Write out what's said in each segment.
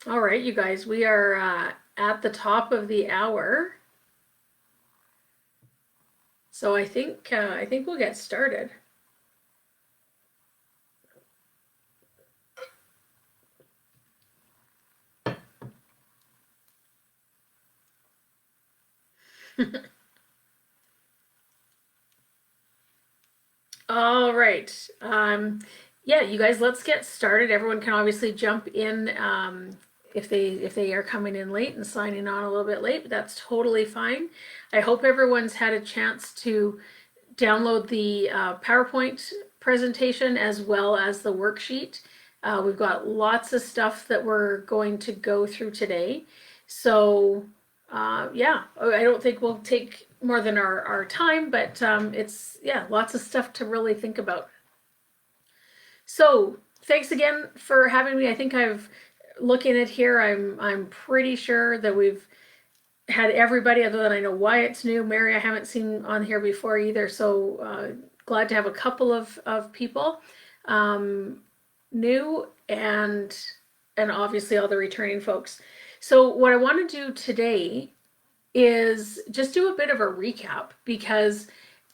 All right, you guys, we are at the top of the hour, so I think we'll get started. All right. Yeah, you guys, let's get started. Everyone can obviously jump in if they are coming in late and signing on a little bit late, but that's totally fine. I hope everyone's had a chance to download the PowerPoint presentation as well as the worksheet. We've got lots of stuff that we're going to go through today. So yeah, I don't think we'll take more than our time, but it's, yeah, lots of stuff to really think about. So thanks again for having me. I think looking at here, I'm pretty sure that we've had everybody other than I know Wyatt's new. Mary, I haven't seen on here before either. So glad to have a couple of people new and obviously all the returning folks. So what I want to do today is just do a bit of a recap because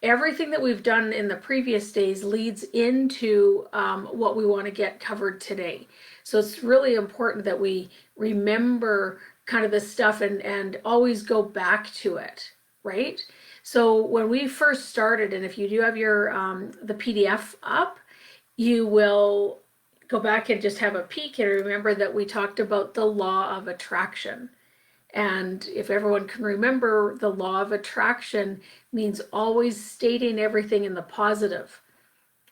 everything that we've done in the previous days leads into what we want to get covered today. So it's really important that we remember kind of this stuff and always go back to it, right? So when we first started, and if you do have your the PDF up, you will go back and just have a peek and remember that we talked about the law of attraction. And if everyone can remember, the law of attraction means always stating everything in the positive,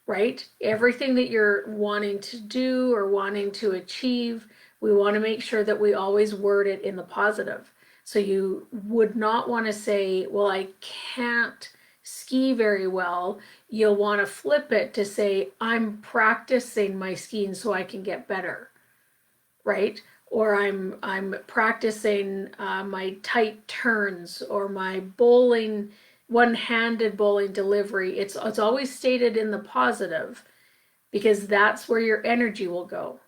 right? Everything that you're wanting to do or wanting to achieve, we want to make sure that we always word it in the positive. So you would not want to say, well, I can't ski very well. You'll want to flip it to say, I'm practicing my skiing so I can get better, right? Or I'm practicing my tight turns or my bowling, one-handed bowling delivery. It's always stated in the positive because that's where your energy will go.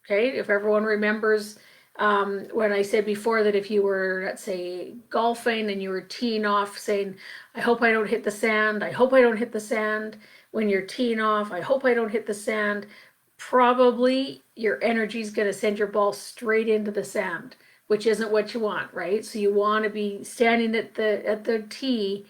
Okay, if everyone remembers when I said before that if you were, let's say, golfing and you were teeing off saying, I hope I don't hit the sand, I hope I don't hit the sand. When you're teeing off, I hope I don't hit the sand. Probably your energy is going to send your ball straight into the sand, which isn't what you want, right? So you want to be standing at the tee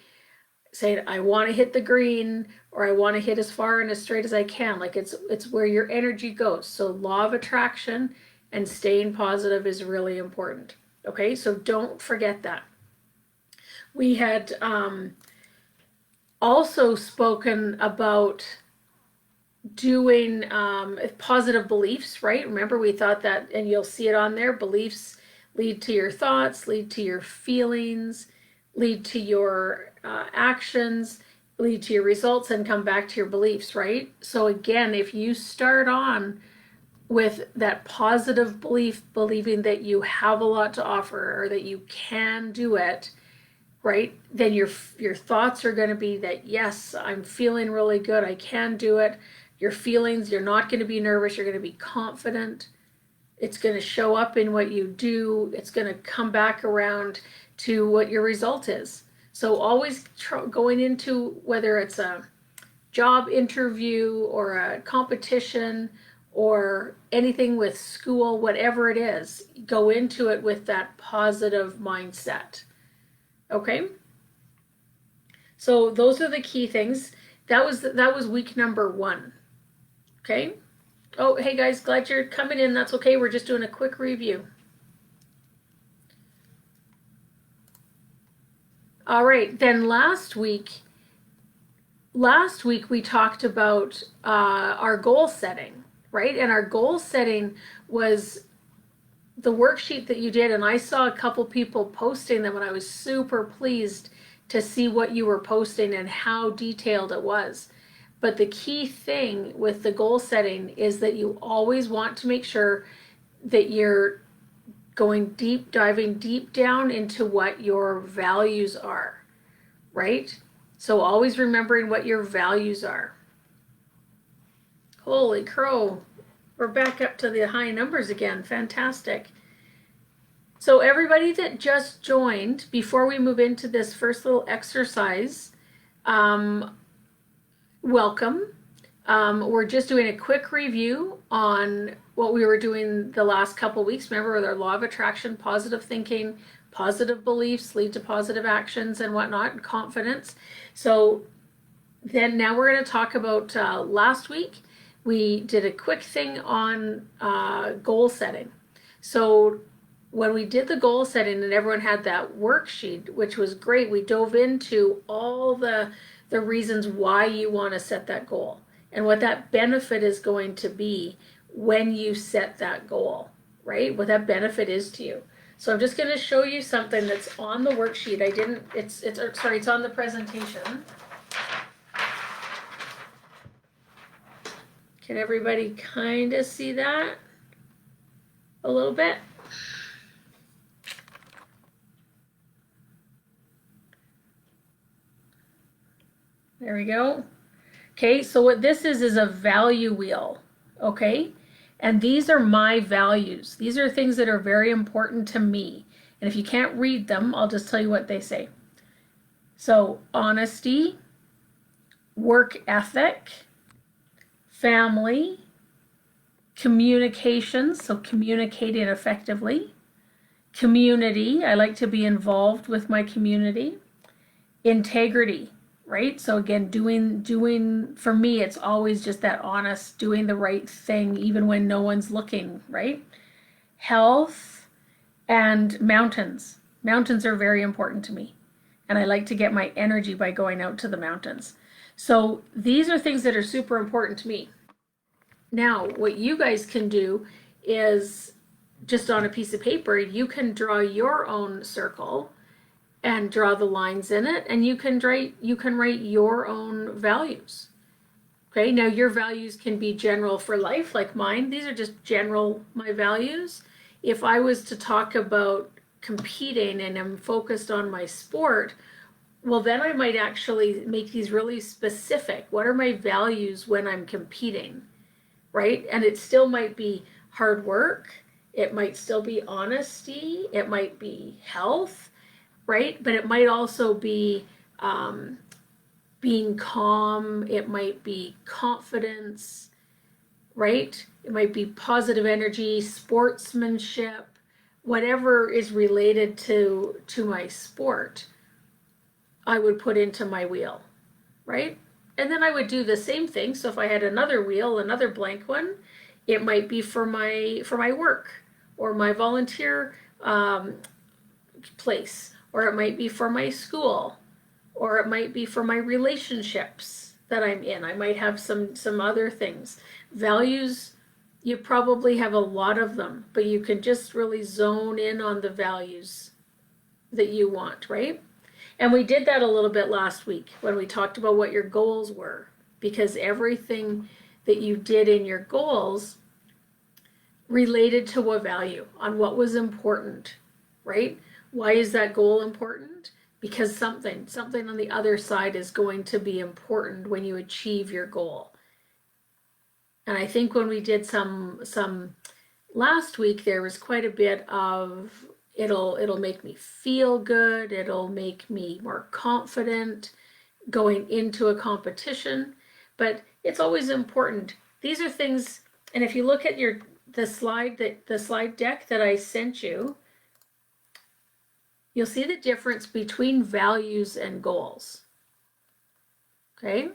saying, I want to hit the green, or I want to hit as far and as straight as I can. Like it's where your energy goes. So law of attraction and staying positive is really important. Okay, so don't forget that. We had also spoken about doing positive beliefs, right? Remember, we thought that, and you'll see it on there, beliefs lead to your thoughts, lead to your feelings, lead to your actions, lead to your results, and come back to your beliefs, right? So again, if you start on with that positive belief, believing that you have a lot to offer or that you can do it, right? Then your thoughts are going to be that, yes, I'm feeling really good, I can do it. Your feelings, you're not going to be nervous, you're going to be confident. It's going to show up in what you do. It's going to come back around to what your result is. So always going into, whether it's a job interview or a competition or anything with school, whatever it is, go into it with that positive mindset. Okay? So those are the key things. That was week number 1. Okay? Oh, hey guys, glad you're coming in. That's okay. We're just doing a quick review. All right, then last week we talked about our goal setting, right? And our goal setting was the worksheet that you did, and I saw a couple people posting them, and I was super pleased to see what you were posting and how detailed it was. But the key thing with the goal setting is that you always want to make sure that you're diving deep down into what your values are, right? So always remembering what your values are. Holy crow. we're back up to the high numbers again. Fantastic. So everybody that just joined, before we move into this first little exercise, welcome. We're just doing a quick review on what we were doing the last couple weeks. Remember, with our law of attraction, positive thinking, positive beliefs lead to positive actions and whatnot, and confidence. So then now we're going to talk about last week. We did a quick thing on goal setting. So when we did the goal setting and everyone had that worksheet, which was great, we dove into all the reasons why you want to set that goal and what that benefit is going to be when you set that goal, right? What that benefit is to you. So I'm just going to show you something that's on the worksheet. It's on the presentation. Can everybody kind of see that a little bit? There we go. Okay, so what this is a value wheel, okay? And these are my values. These are things that are very important to me. And if you can't read them, I'll just tell you what they say. So honesty, work ethic, family, communication, so communicating effectively, community, I like to be involved with my community, integrity, right? So again, doing for me, it's always just that honest, doing the right thing, even when no one's looking, right? Health and mountains. Mountains are very important to me. And I like to get my energy by going out to the mountains. So these are things that are super important to me. Now, what you guys can do is just on a piece of paper, you can draw your own circle and draw the lines in it, and you can write your own values. Okay, now your values can be general for life, like mine. These are just general, my values. If I was to talk about competing and I'm focused on my sport, well, then I might actually make these really specific. What are my values when I'm competing, right? And it still might be hard work. It might still be honesty. It might be health, right? But it might also be being calm. It might be confidence, right? It might be positive energy, sportsmanship, whatever is related to my sport, I would put into my wheel, right? And then I would do the same thing. So if I had another wheel, another blank one, it might be for my work or my volunteer place, or it might be for my school, or it might be for my relationships that I'm in. I might have some other things. Values, you probably have a lot of them, but you can just really zone in on the values that you want, right? And we did that a little bit last week when we talked about what your goals were, because everything that you did in your goals related to a value, on what was important, right? Why is that goal important? Because something on the other side is going to be important when you achieve your goal. And I think when we did some last week, there was quite a bit of it'll make me feel good, it'll make me more confident going into a competition. But it's always important. These are things, and if you look at the slide deck that I sent you, you'll see the difference between values and goals. Okay?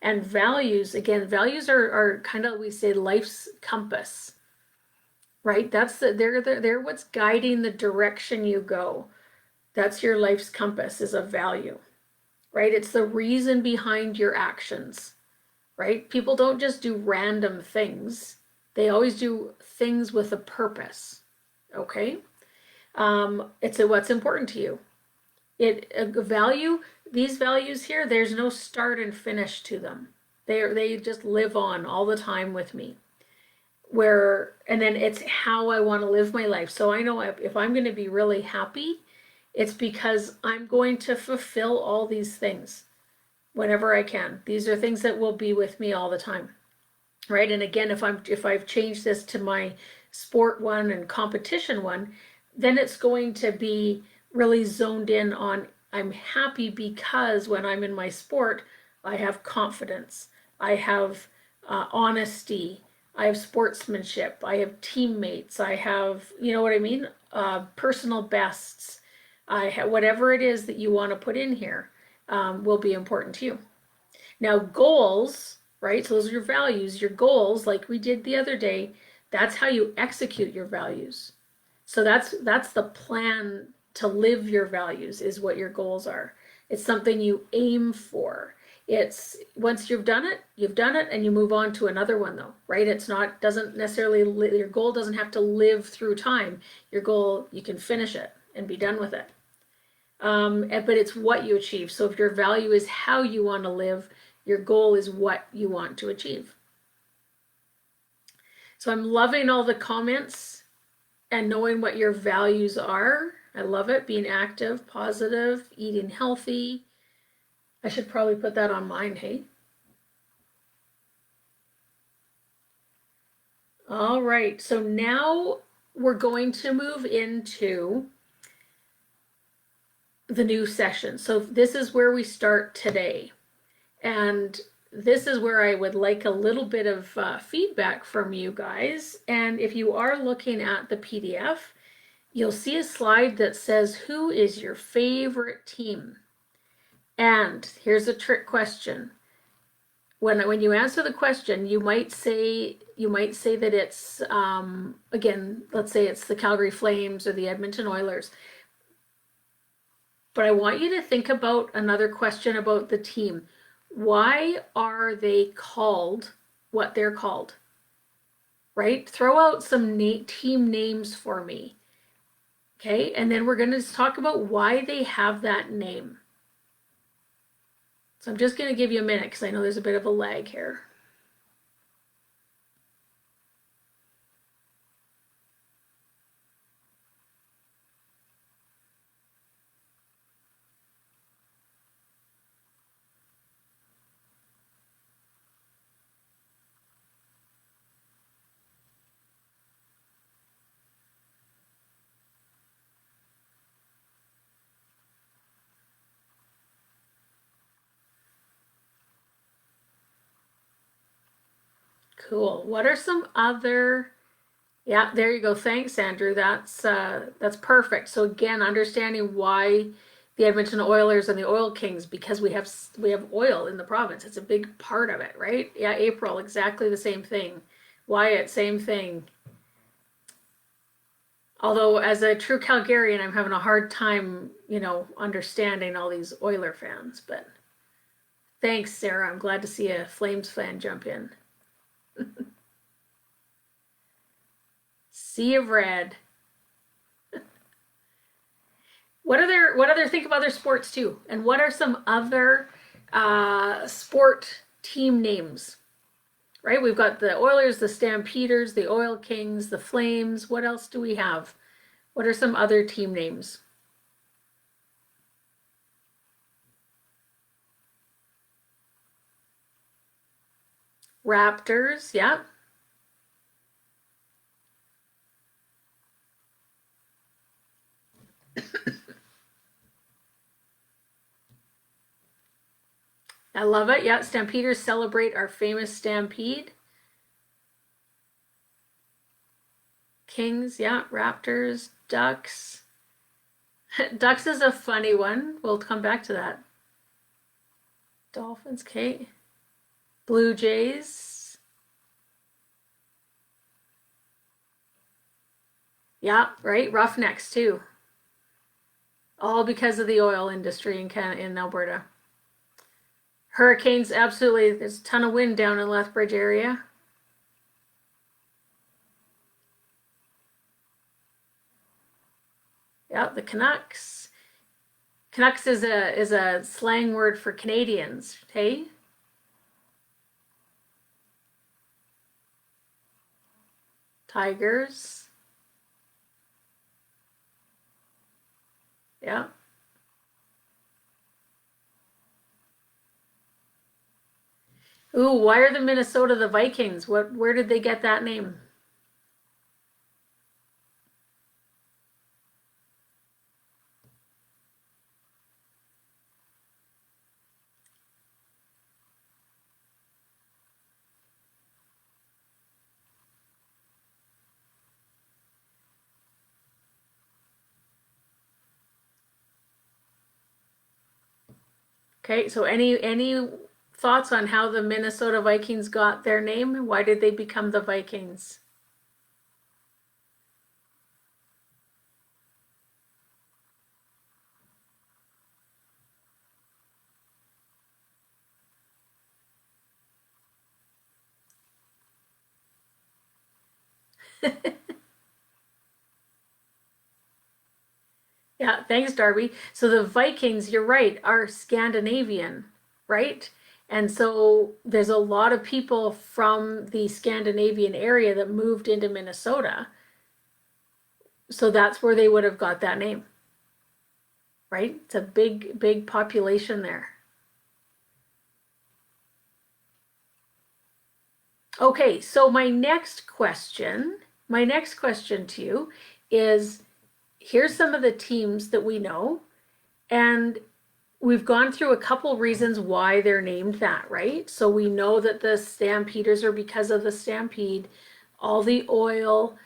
And values, again, values are kind of, we say, life's compass, right? They're what's guiding the direction you go. That's your life's compass, is a value, right? It's the reason behind your actions, right? People don't just do random things. They always do things with a purpose, okay? It's what's important to you. These values here, there's no start and finish to them. They just live on all the time with me. And then it's how I want to live my life. So I know if I'm going to be really happy, it's because I'm going to fulfill all these things whenever I can. These are things that will be with me all the time. right? And again, if I've changed this to my sport one and competition one, then it's going to be really zoned in on I'm happy because when I'm in my sport, I have confidence, I have honesty, I have sportsmanship, I have teammates, I have, you know what I mean, personal bests. I have whatever it is that you want to put in here will be important to you. Now, goals, right? So those are your values, your goals, like we did the other day. That's how you execute your values. So that's the plan to live your values is what your goals are. It's something you aim for. It's once you've done it and you move on to another one though, right? It's not doesn't necessarily your goal doesn't have to live through time. Your goal, you can finish it and be done with it. But it's what you achieve. So if your value is how you want to live, your goal is what you want to achieve. So I'm loving all the comments and knowing what your values are. I love it. Being active, positive, eating healthy. I should probably put that on mine, hey? All right, so now we're going to move into the new session. So this is where we start today. And this is where I would like a little bit of feedback from you guys. And if you are looking at the PDF, you'll see a slide that says, who is your favorite team? And here's a trick question. When you answer the question, you might say that it's again, let's say it's the Calgary Flames or the Edmonton Oilers. But I want you to think about another question about the team. Why are they called what they're called? Right? Throw out some team names for me. Okay, and then we're going to talk about why they have that name. So I'm just going to give you a minute because I know there's a bit of a lag here. Cool. What are some other? Yeah, there you go. Thanks, Andrew. That's perfect. So again, understanding why the Edmonton Oilers and the Oil Kings, because we have oil in the province. It's a big part of it, right? Yeah, April, exactly the same thing. Wyatt, same thing. Although as a true Calgarian, I'm having a hard time, understanding all these Oiler fans. But thanks, Sarah. I'm glad to see a Flames fan jump in. Sea of Red. What other think of other sports too? And what are some other sport team names? Right? We've got the Oilers, the Stampeders, the Oil Kings, the Flames. What else do we have? What are some other team names? Raptors, yeah. I love it. Yeah, Stampeders celebrate our famous Stampede. Kings, yeah. Raptors, Ducks. Ducks is a funny one. We'll come back to that. Dolphins, Kate. Blue Jays. Yeah, right. Roughnecks too. All because of the oil industry in Alberta. Hurricanes, absolutely. There's a ton of wind down in Lethbridge area. Yeah, the Canucks. Canucks is a slang word for Canadians. Hey. Tigers. Yeah. Ooh, why are the Minnesota the Vikings? Where did they get that name? Okay, so any thoughts on how the Minnesota Vikings got their name? Why did they become the Vikings? Yeah, thanks, Darby. So the Vikings, you're right, are Scandinavian, right? And so there's a lot of people from the Scandinavian area that moved into Minnesota. So that's where they would have got that name, right? It's a big, big population there. Okay, so my next question to you is here's some of the teams that we know, and we've gone through a couple reasons why they're named that, right? So we know that the Stampeders are because of the Stampede, all the oil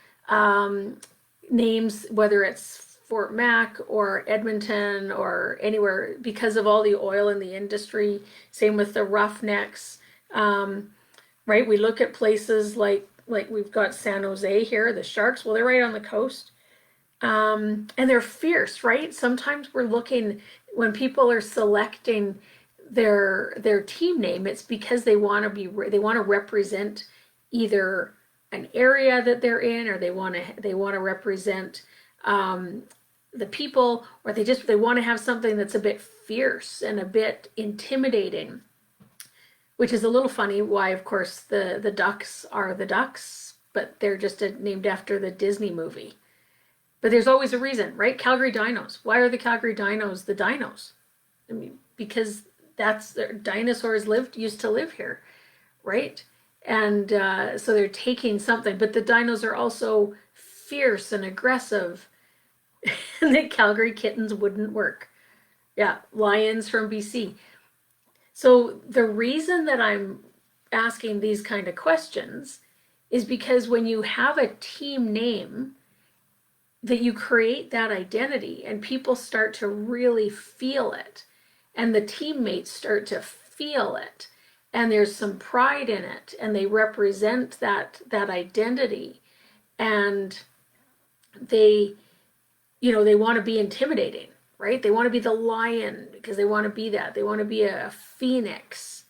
names, whether it's Fort Mac or Edmonton or anywhere, because of all the oil in the industry. Same with the Roughnecks, right? We look at places like we've got San Jose here, the Sharks. Well, they're right on the coast. And they're fierce, right? Sometimes we're looking when people are selecting their team name, it's because they want to represent either an area that they're in, or they want to represent the people, or they want to have something that's a bit fierce and a bit intimidating, which is a little funny. Why, of course, the Ducks are the Ducks, but they're just named after the Disney movie. But there's always a reason, right? Calgary Dinos. Why are the Calgary Dinos the Dinos? I mean, because that's their dinosaurs used to live here, right? And so they're taking something, but the dinos are also fierce and aggressive, and the Calgary kittens wouldn't work. Yeah, lions from BC. So the reason that I'm asking these kind of questions is because when you have a team name, that you create that identity and people start to really feel it, and the teammates start to feel it, and there's some pride in it, and they represent that identity, and they they want to be intimidating, right? They want to be the lion because they want to be that. They want to be a phoenix,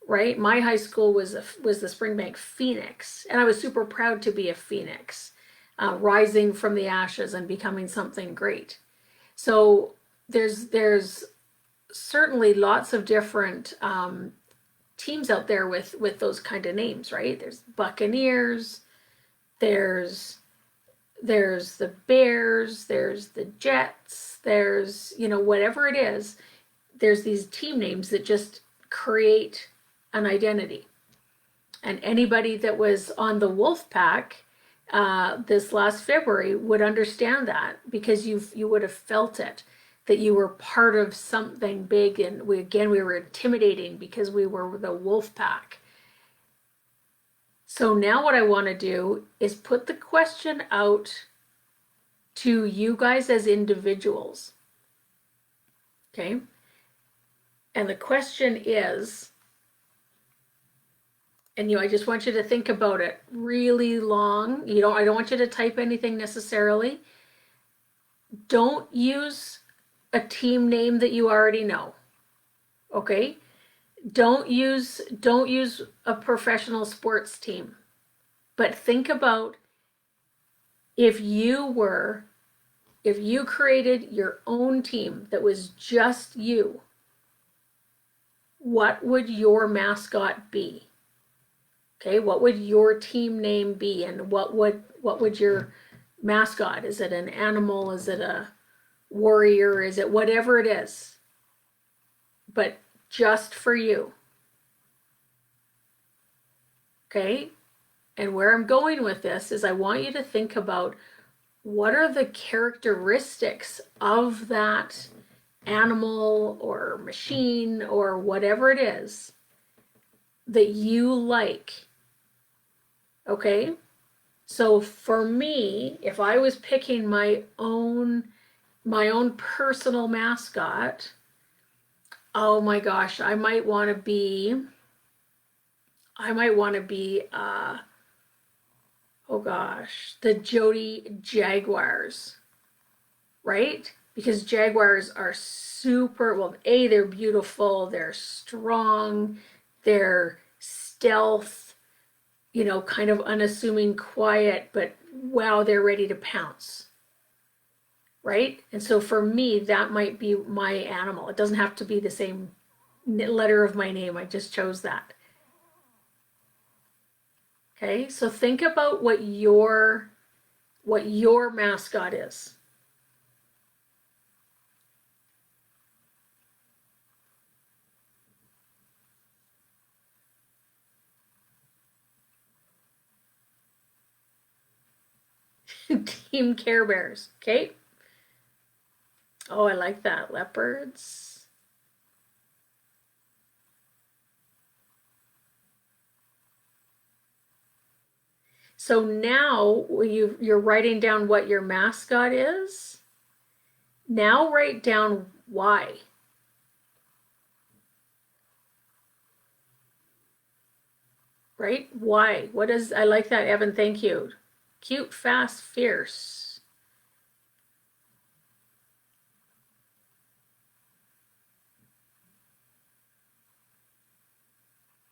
right? My high school was the Springbank Phoenix, and I was super proud to be a phoenix, rising from the ashes and becoming something great. So there's certainly lots of different teams out there with those kind of names, right? There's Buccaneers, there's the Bears, there's the Jets, there's whatever it is. There's these team names that just create an identity. And anybody that was on the Wolf Pack this last February would understand that, because you would have felt it, that you were part of something big, and we were intimidating because we were the Wolf Pack. So now what I want to do is put the question out to you guys as individuals. Okay? And the question is, and I just want you to think about it really long. I don't want you to type anything necessarily. Don't use a team name that you already know. Okay? Don't use a professional sports team. But think about if you created your own team that was just you, what would your mascot be? Okay, what would your team name be, and what would your mascot? Is it an animal? Is it a warrior? Is it whatever it is? But just for you. Okay? And where I'm going with this is I want you to think about what are the characteristics of that animal or machine or whatever it is that you like. Okay? So for me, if I was picking my own personal mascot, oh my gosh, I might want to be oh gosh, the Jodi Jaguars, right? Because Jaguars are super, well, they're beautiful, they're strong, they're stealth, kind of unassuming, quiet, but wow, they're ready to pounce, right? And so for me, that might be my animal. It doesn't have to be the same letter of my name. I just chose that. Okay, so think about what your mascot is. Team Care Bears. Okay. Oh, I like that. Leopards. So now you're writing down what your mascot is. Now write down why. Right? Why? What is, I like that, Evan. Thank you. Cute, fast, fierce.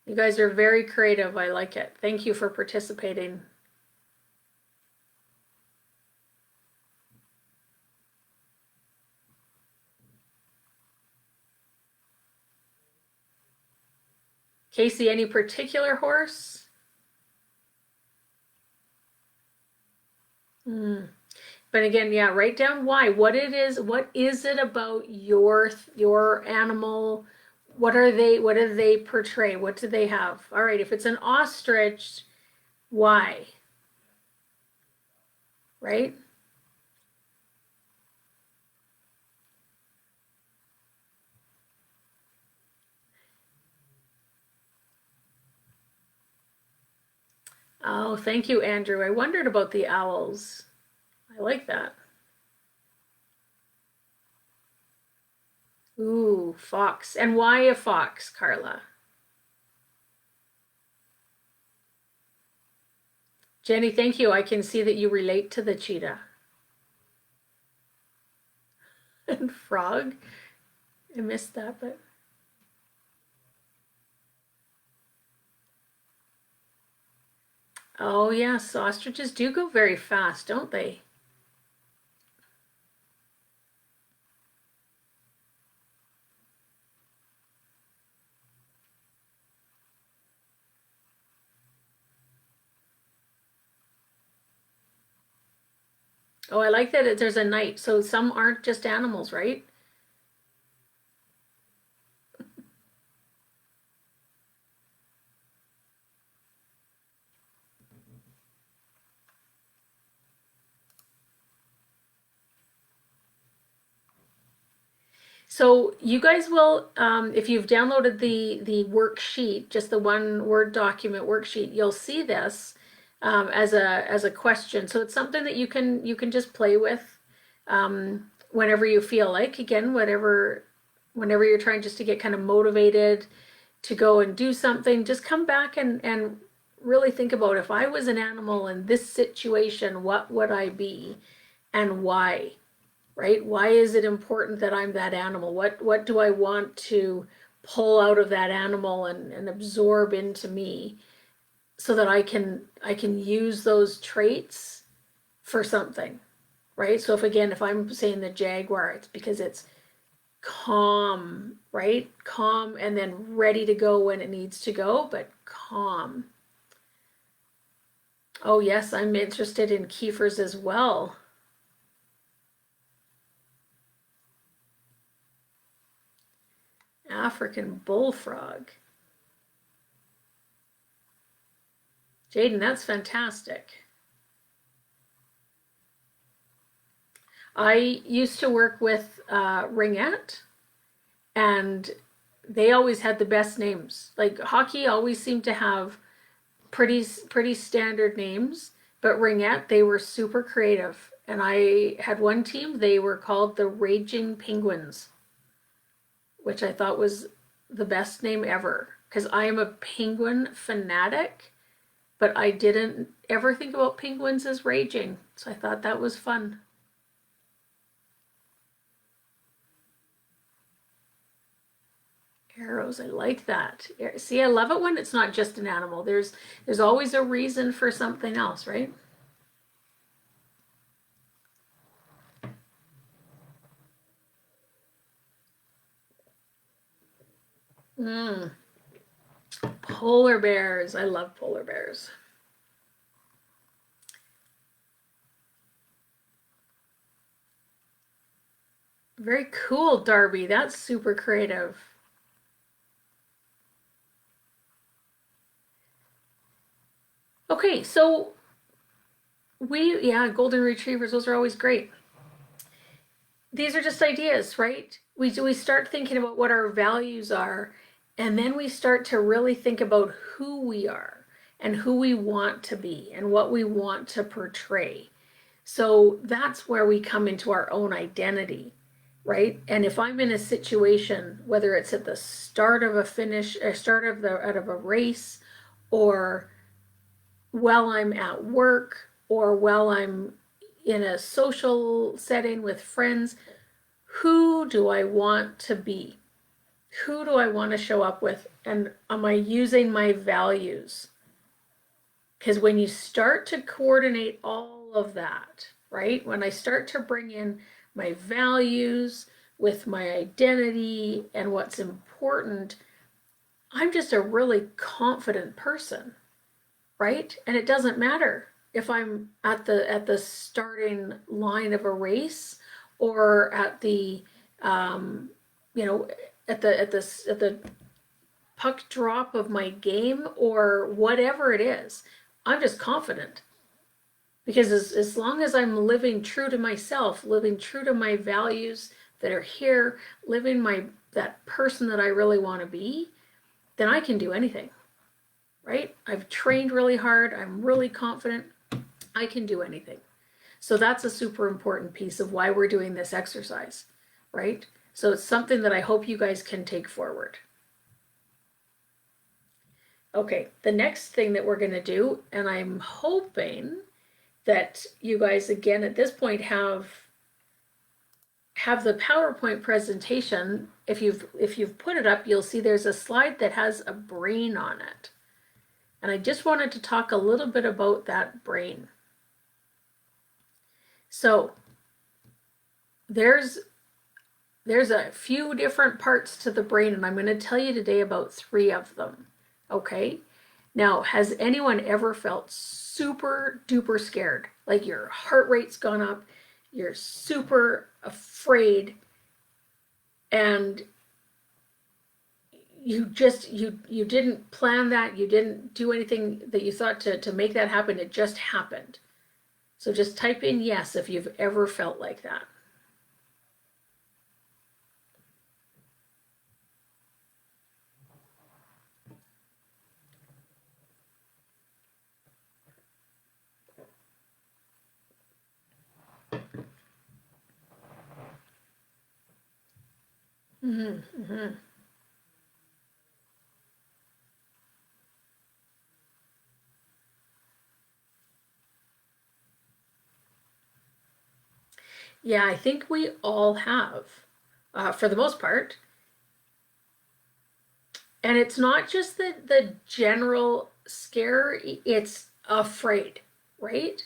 You guys are very creative. I like it. Thank you for participating. Casey, any particular horse? But again, yeah, write down why. What it is. What is it about your animal? What do they portray? What do they have? All right, if it's an ostrich, why? Right? Oh, thank you, Andrew. I wondered about the owls. I like that. Ooh, fox. And why a fox, Carla? Jenny, thank you. I can see that you relate to the cheetah. And frog. I missed that, but oh yes, ostriches do go very fast, don't they? Oh, I like that there's a knight. So some aren't just animals, right? So you guys will, if you've downloaded the worksheet, just the one Word document worksheet, you'll see this as a question. So it's something that you can just play with whenever you feel like. Again, whenever you're trying just to get kind of motivated to go and do something, just come back and really think about if I was an animal in this situation, what would I be and why? Right? Why is it important that I'm that animal? What do I want to pull out of that animal and absorb into me so that I can use those traits for something, right? So if I'm saying the jaguar, it's because it's calm, right? Calm and then ready to go when it needs to go, but calm. Oh yes, I'm interested in Kiefers as well. African bullfrog. Jaden, that's fantastic. I used to work with Ringette, and they always had the best names. Like hockey always seemed to have pretty standard names, but Ringette, they were super creative. And I had one team, they were called the Raging Penguins, which I thought was the best name ever because I am a penguin fanatic, but I didn't ever think about penguins as raging. So I thought that was fun. Arrows, I like that. See, I love it when it's not just an animal. There's always a reason for something else, right? Mm. Polar bears. I love polar bears. Very cool, Darby. That's super creative. Okay, so yeah, golden retrievers, those are always great. These are just ideas, right? We start thinking about what our values are, and then we start to really think about who we are and who we want to be and what we want to portray. So that's where we come into our own identity, right? And if I'm in a situation, whether it's at the start of a finish or start of the out of a race, or while I'm at work, or while I'm in a social setting with friends, who do I want to be? Who do I want to show up with? And am I using my values? Because when you start to coordinate all of that, right? When I start to bring in my values with my identity and what's important, I'm just a really confident person, right? And it doesn't matter if I'm at the starting line of a race or at the you know at the puck drop of my game or whatever it is. I'm just confident because as long as I'm living true to myself, living true to my values that are here, living that person that I really want to be, then I can do anything, right? I've trained really hard. I'm really confident. I can do anything. So that's a super important piece of why we're doing this exercise, right? So it's something that I hope you guys can take forward. Okay, the next thing that we're going to do, and I'm hoping that you guys again at this point have the PowerPoint presentation. If you've put it up, you'll see there's a slide that has a brain on it. And I just wanted to talk a little bit about that brain. So there's a few different parts to the brain, and I'm going to tell you today about 3 of them. Okay? Now, has anyone ever felt super duper scared? Like your heart rate's gone up, you're super afraid, and you didn't plan that, you didn't do anything that you thought to make that happen, it just happened. So just type in yes if you've ever felt like that. Mm-hmm, mm-hmm. Yeah, I think we all have, for the most part. And it's not just the general scare, it's afraid, right?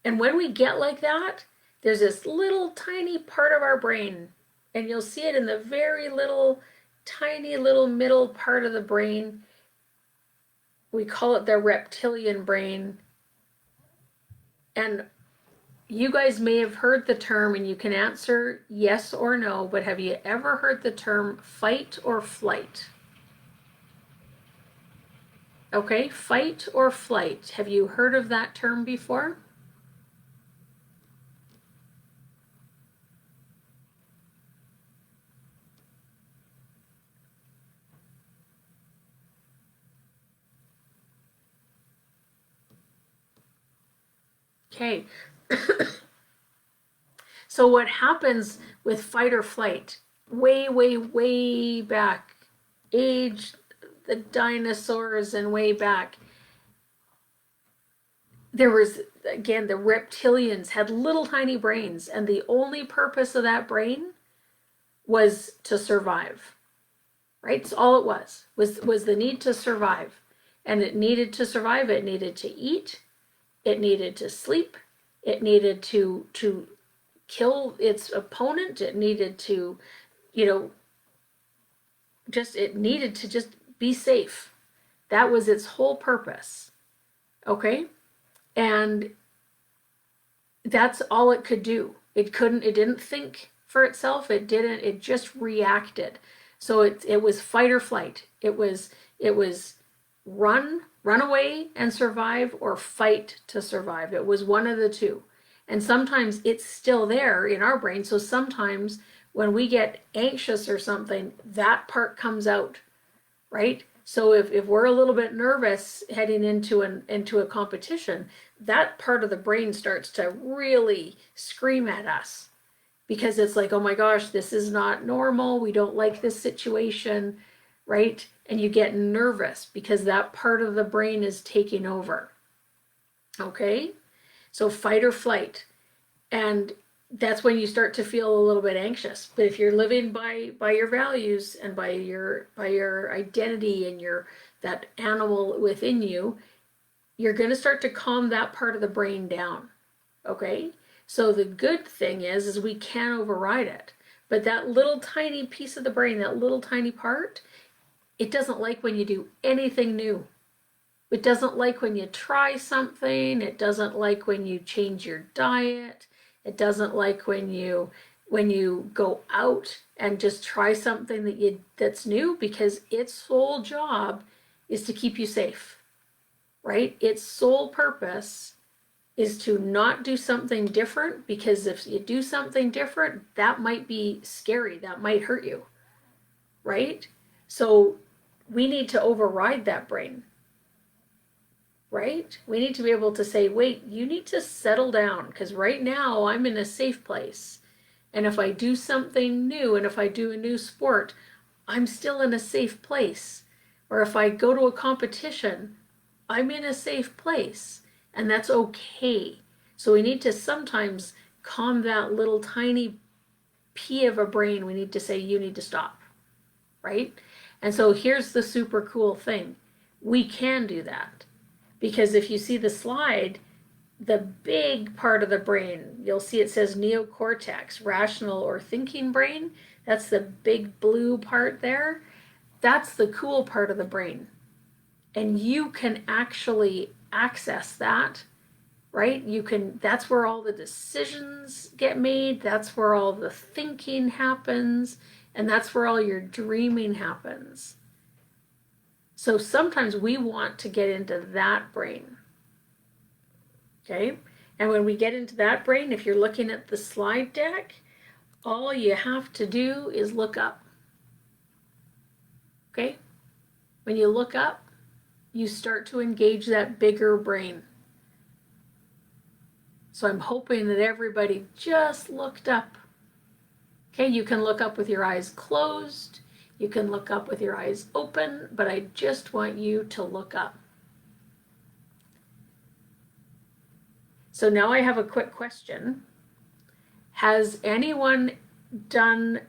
And when we get like that, there's this little tiny part of our brain, and you'll see it in the very little, tiny little middle part of the brain. We call it the reptilian brain. And you guys may have heard the term, and you can answer yes or no, but have you ever heard the term fight or flight? Okay, fight or flight. Have you heard of that term before? Okay, so what happens with fight or flight, way, way, way back, age, the dinosaurs and way back, there was, again, the reptilians had little tiny brains, and the only purpose of that brain was to survive, right? So all it was the need to survive. And it needed to survive, it needed to eat, it needed to sleep, it needed to kill its opponent, it needed to, you know, it needed to just be safe. That was its whole purpose. Okay? And that's all it could do. It didn't think for itself. It just reacted. So it was fight or flight. It was run away and survive, or fight to survive. It was one of the two. And sometimes it's still there in our brain. So sometimes when we get anxious or something, that part comes out, right? So if we're a little bit nervous heading into a competition, that part of the brain starts to really scream at us, because it's like, oh my gosh, this is not normal. We don't like this situation, right? And you get nervous because that part of the brain is taking over. Okay? So fight or flight. And that's when you start to feel a little bit anxious. But if you're living by your values and by your identity and that animal within you, you're going to start to calm that part of the brain down. Okay? So the good thing is we can override it. But that little tiny piece of the brain, that little tiny part, it doesn't like when you do anything new. It doesn't like when you try something. It doesn't like when you change your diet. It doesn't like when you go out and just try something that's new, because its sole job is to keep you safe, right? Its sole purpose is to not do something different, because if you do something different, that might be scary, that might hurt you, right? So we need to override that brain, right? We need to be able to say, wait, you need to settle down, because right now I'm in a safe place. And if I do something new, and if I do a new sport, I'm still in a safe place. Or if I go to a competition, I'm in a safe place. And that's okay. So we need to sometimes calm that little tiny pea of a brain. We need to say, you need to stop, right? And so here's the super cool thing. We can do that. Because if you see the slide, the big part of the brain, you'll see it says neocortex, rational or thinking brain. That's the big blue part there. That's the cool part of the brain. And you can actually access that, right? That's where all the decisions get made. That's where all the thinking happens. And that's where all your dreaming happens. So sometimes we want to get into that brain. Okay? And when we get into that brain, if you're looking at the slide deck, all you have to do is look up. Okay? When you look up, you start to engage that bigger brain. So I'm hoping that everybody just looked up. Okay, you can look up with your eyes closed. You can look up with your eyes open, but I just want you to look up. So now I have a quick question. Has anyone done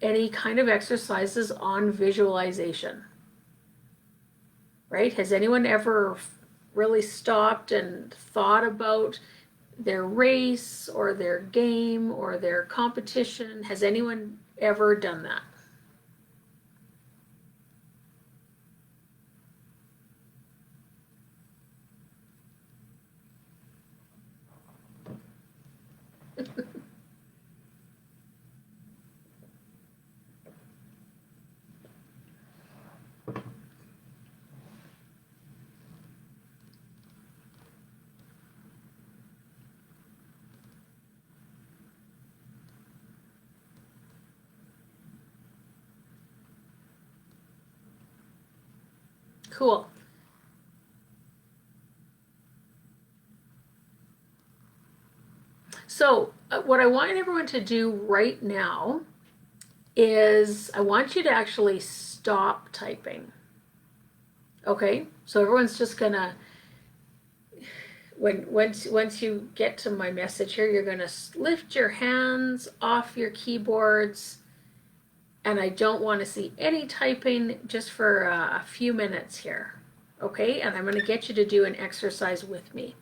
any kind of exercises on visualization? Right? Has anyone ever really stopped and thought about their race or their game or their competition? Has anyone ever done that? Cool. So, what I want everyone to do right now is I want you to actually stop typing. Okay? So everyone's just gonna once you get to my message here, you're gonna lift your hands off your keyboards, and I don't want to see any typing just for a few minutes here. Okay? And I'm gonna get you to do an exercise with me.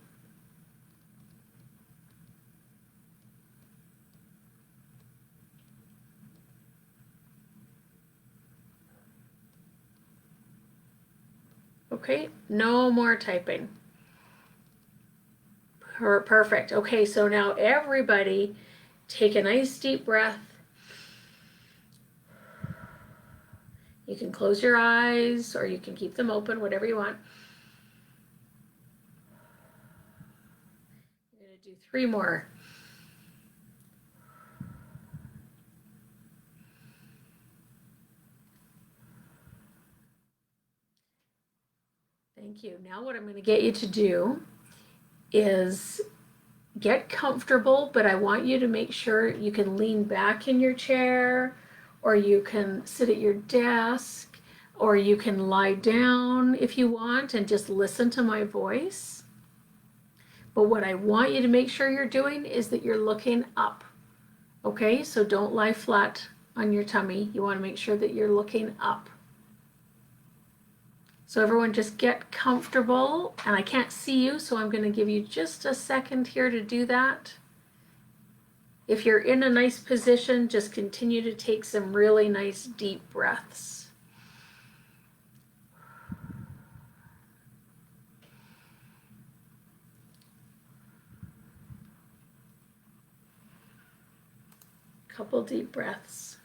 Okay, no more typing. Perfect. Okay, so now everybody take a nice deep breath. You can close your eyes or you can keep them open, whatever you want. I'm going to do 3 more. Thank you. Now what I'm going to get you to do is get comfortable, but I want you to make sure you can lean back in your chair, or you can sit at your desk, or you can lie down if you want and just listen to my voice. But what I want you to make sure you're doing is that you're looking up. Okay, so don't lie flat on your tummy. You want to make sure that you're looking up. So everyone just get comfortable, and I can't see you, so I'm going to give you just a second here to do that. If you're in a nice position, just continue to take some really nice deep breaths. Couple deep breaths.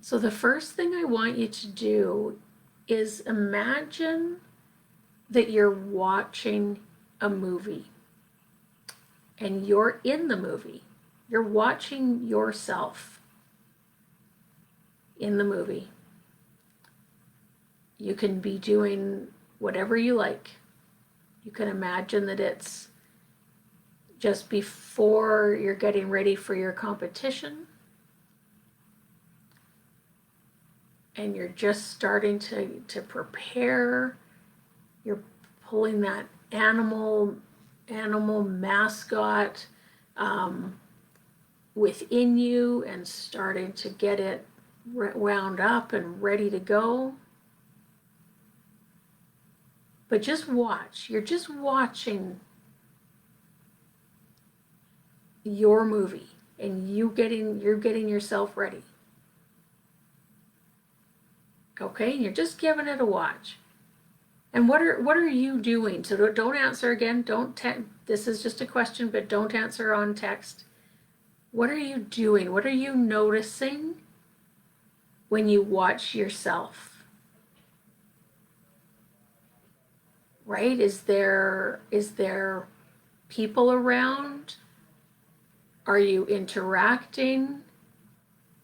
So the first thing I want you to do is imagine that you're watching a movie and you're in the movie. You're watching yourself in the movie. You can be doing whatever you like. You can imagine that it's just before you're getting ready for your competition, and you're just starting to prepare. You're pulling that animal mascot within you and starting to get it wound up and ready to go. But just watch. You're just watching your movie, and you're getting yourself ready. Okay, and you're just giving it a watch. And what are you doing? So don't answer again. This is just a question, but don't answer on text. What are you doing? What are you noticing when you watch yourself? Right? Is there people around? Are you interacting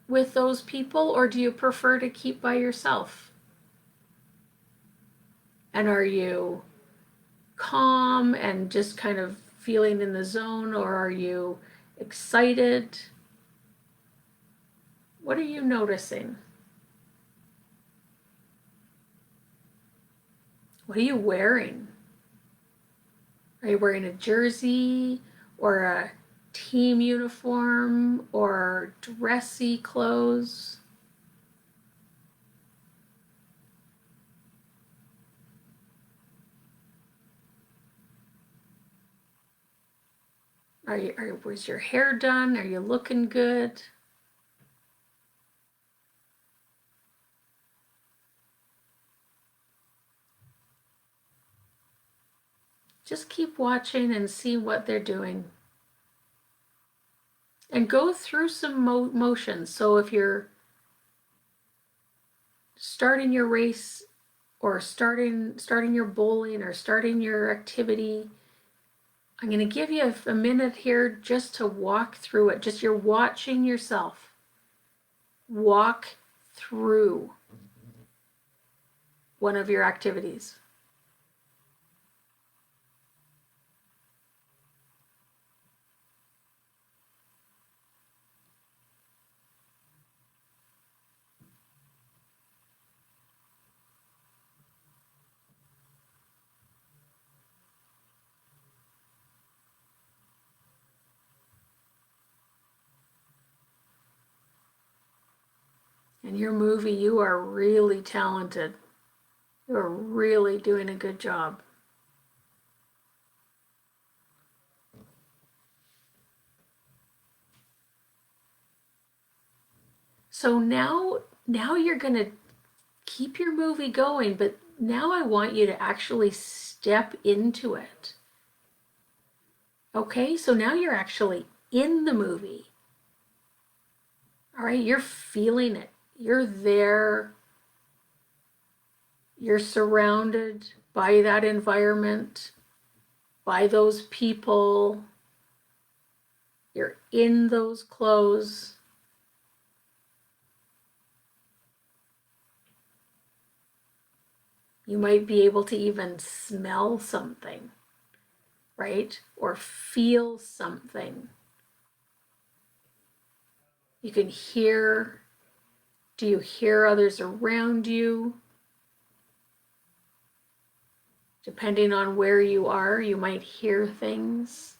with those people, or do you prefer to keep by yourself? And are you calm and just kind of feeling in the zone, or are you excited? What are you noticing? What are you wearing? Are you wearing a jersey or a team uniform or dressy clothes? Was your hair done? Are you looking good? Just keep watching and see what they're doing. And go through some motions. So if you're starting your race or starting your bowling or starting your activity, I'm going to give you a minute here just to walk through it. Just you're watching yourself. Walk through one of your activities. In your movie, you are really talented. You're really doing a good job. So now you're going to keep your movie going, but now I want you to actually step into it. Okay? So now you're actually in the movie. All right? You're feeling it. You're there. You're surrounded by that environment, by those people. You're in those clothes. You might be able to even smell something, right? Or feel something. You can hear. Do you hear others around you? Depending on where you are, you might hear things.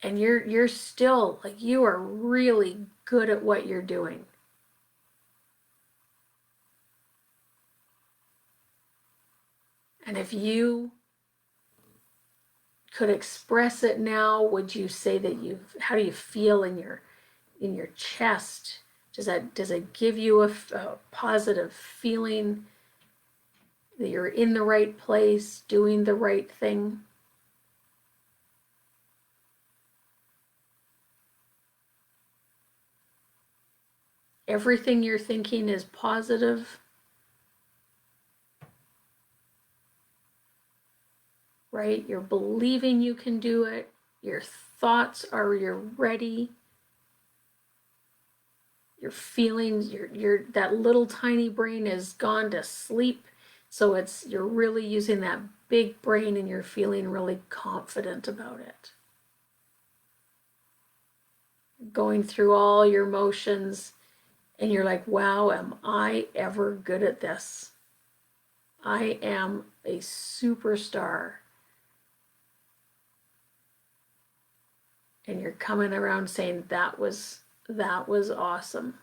And you're still like you are really good at what you're doing. And if you could express it now, would you say that how do you feel in your chest? Does it give you a positive feeling that you're in the right place, doing the right thing? Everything you're thinking is positive, right? You're believing you can do it. Your thoughts are you're ready. Your feelings, your that little tiny brain is gone to sleep. So you're really using that big brain and you're feeling really confident about it. Going through all your motions and you're like, wow, am I ever good at this? I am a superstar. And you're coming around saying that was awesome.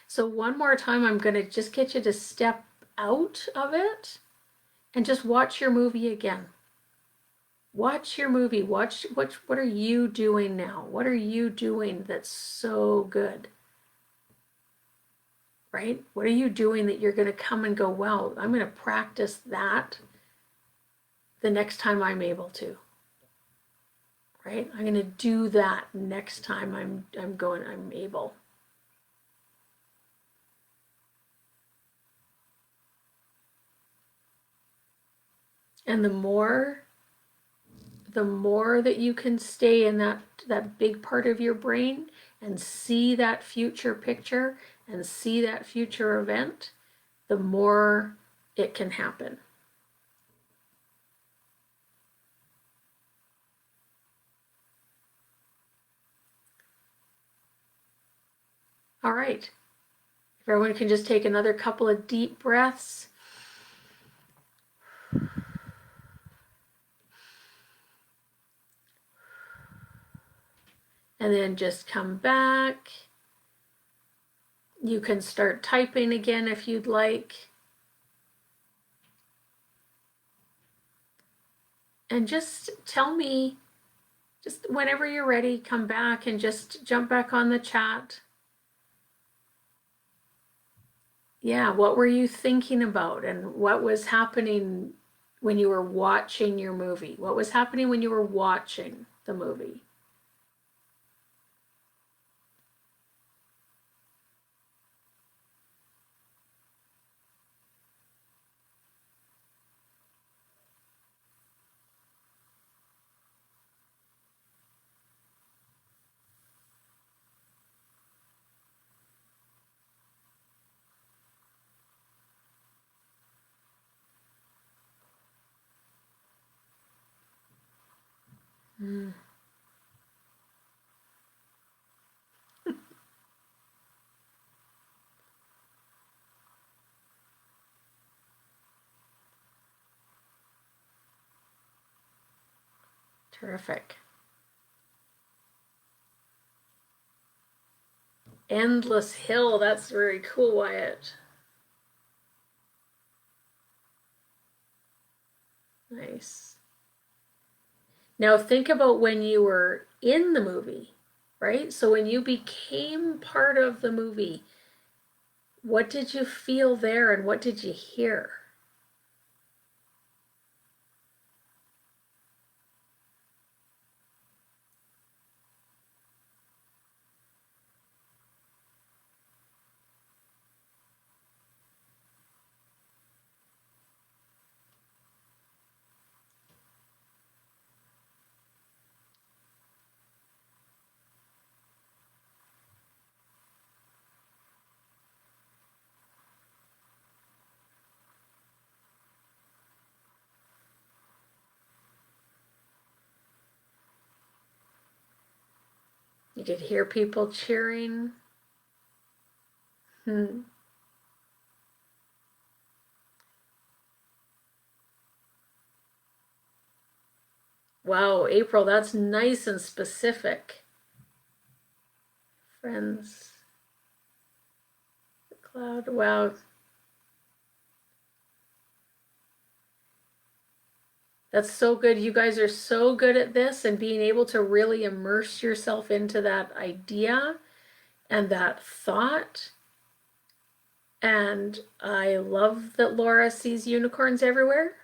So one more time, I'm going to just get you to step out of it and just watch your movie again. Watch your movie. Watch what are you doing now? What are you doing that's so good? Right? What are you doing that you're going to come and go, wow, I'm going to practice that the next time I'm able to. Right? I'm going to do that next time I'm able. And the more that you can stay in that big part of your brain and see that future picture and see that future event, the more it can happen. All right. If everyone can just take another couple of deep breaths. And then just come back. You can start typing again if you'd like. And just tell me, just whenever you're ready, come back and just jump back on the chat. Yeah, what were you thinking about and what was happening when you were watching your movie? What was happening when you were watching the movie? Mm. Terrific. Endless Hill. That's very cool, Wyatt. Nice. Now think about when you were in the movie, right? So when you became part of the movie, what did you feel there and what did you hear? You could hear people cheering. Hmm. Wow, April, that's nice and specific. Friends, the cloud. Wow, that's so good. You guys are so good at this and being able to really immerse yourself into that idea and that thought. And I love that Laura sees unicorns everywhere.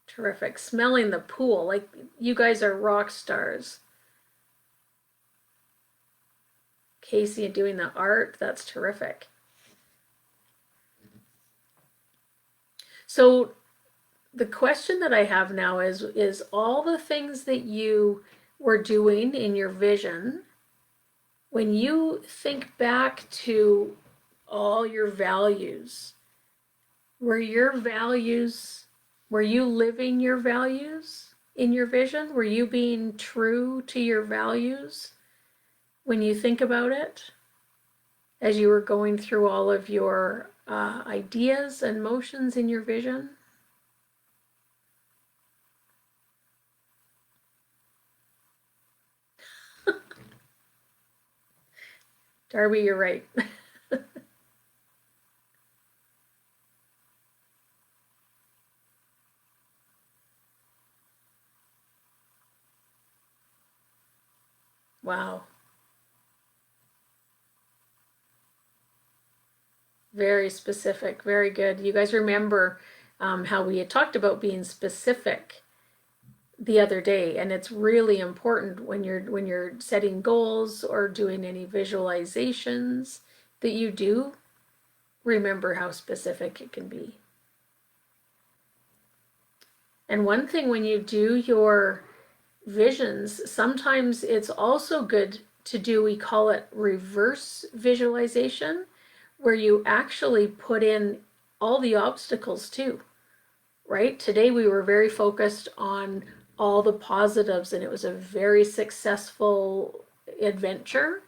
Terrific. Smelling the pool. Like you guys are rock stars. Casey doing the art. That's terrific. So the question that I have now is all the things that you were doing in your vision, when you think back to all your values, were your values, were you living your values in your vision? Were you being true to your values when you think about it as you were going through all of your ideas and motions in your vision? Darby, you're right. Wow. Very specific. Very good. You guys remember how we had talked about being specific the other day, and it's really important when you're setting goals or doing any visualizations that you do remember how specific it can be. And one thing when you do your visions, sometimes it's also good to do, we call it reverse visualization, where you actually put in all the obstacles too, right? Today we were very focused on all the positives and it was a very successful adventure.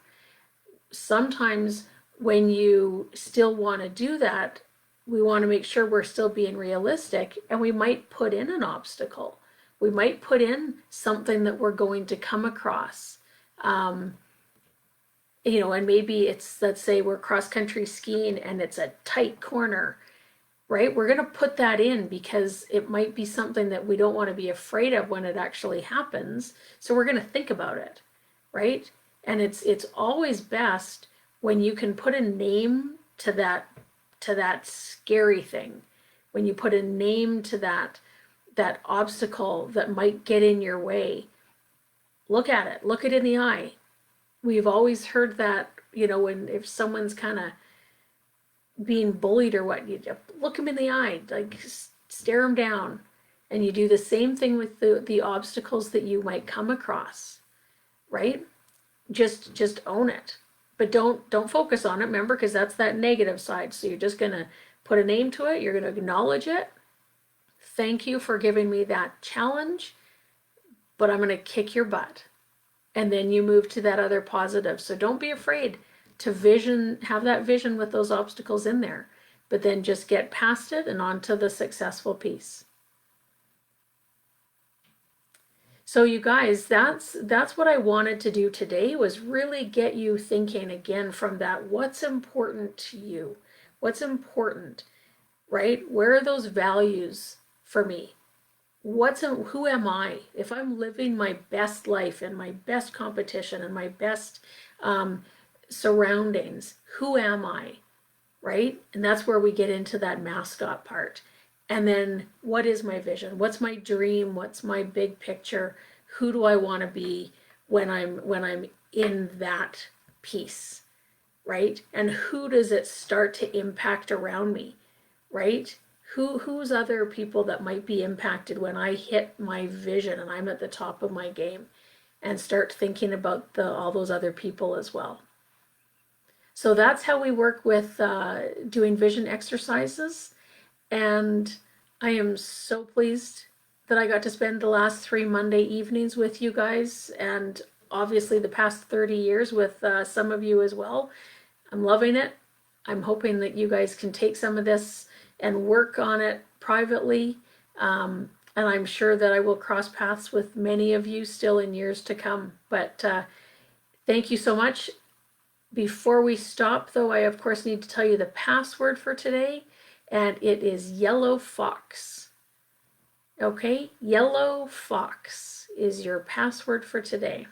Sometimes when you still want to do that, we want to make sure we're still being realistic and we might put in an obstacle. We might put in something that we're going to come across. Um, and maybe it's, let's say we're cross country skiing and it's a tight corner, right? We're going to put that in because it might be something that we don't want to be afraid of when it actually happens. So we're going to think about it, right? And it's always best when you can put a name to that scary thing. When you put a name to that obstacle that might get in your way, look at it, look it in the eye. We've always heard that, when if someone's kind of being bullied or what, you look them in the eye, like stare them down, and you do the same thing with the obstacles that you might come across, right? Just own it, but don't focus on it. Remember, because that's that negative side. So you're just gonna put a name to it. You're gonna acknowledge it, thank you for giving me that challenge, but I'm going to kick your butt. And then you move to that other positive. So don't be afraid to have that vision with those obstacles in there, but then just get past it and on to the successful piece. So you guys, that's what I wanted to do today, was really get you thinking again from that, what's important to you? What's important, right? Where are those values for me? Who am I? If I'm living my best life and my best competition and my best surroundings, who am I? Right? And that's where we get into that mascot part. And then what is my vision? What's my dream? What's my big picture? Who do I want to be when I'm in that piece? Right? And who does it start to impact around me? Right? Who's other people that might be impacted when I hit my vision and I'm at the top of my game, and start thinking about all those other people as well. So that's how we work with doing vision exercises. And I am so pleased that I got to spend the last 3 Monday evenings with you guys, and obviously the past 30 years with some of you as well. I'm loving it. I'm hoping that you guys can take some of this and work on it privately. And I'm sure that I will cross paths with many of you still in years to come. But thank you so much. Before we stop, though, I of course need to tell you the password for today, and it is Yellow Fox. Okay, Yellow Fox is your password for today.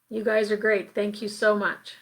You guys are great. Thank you so much.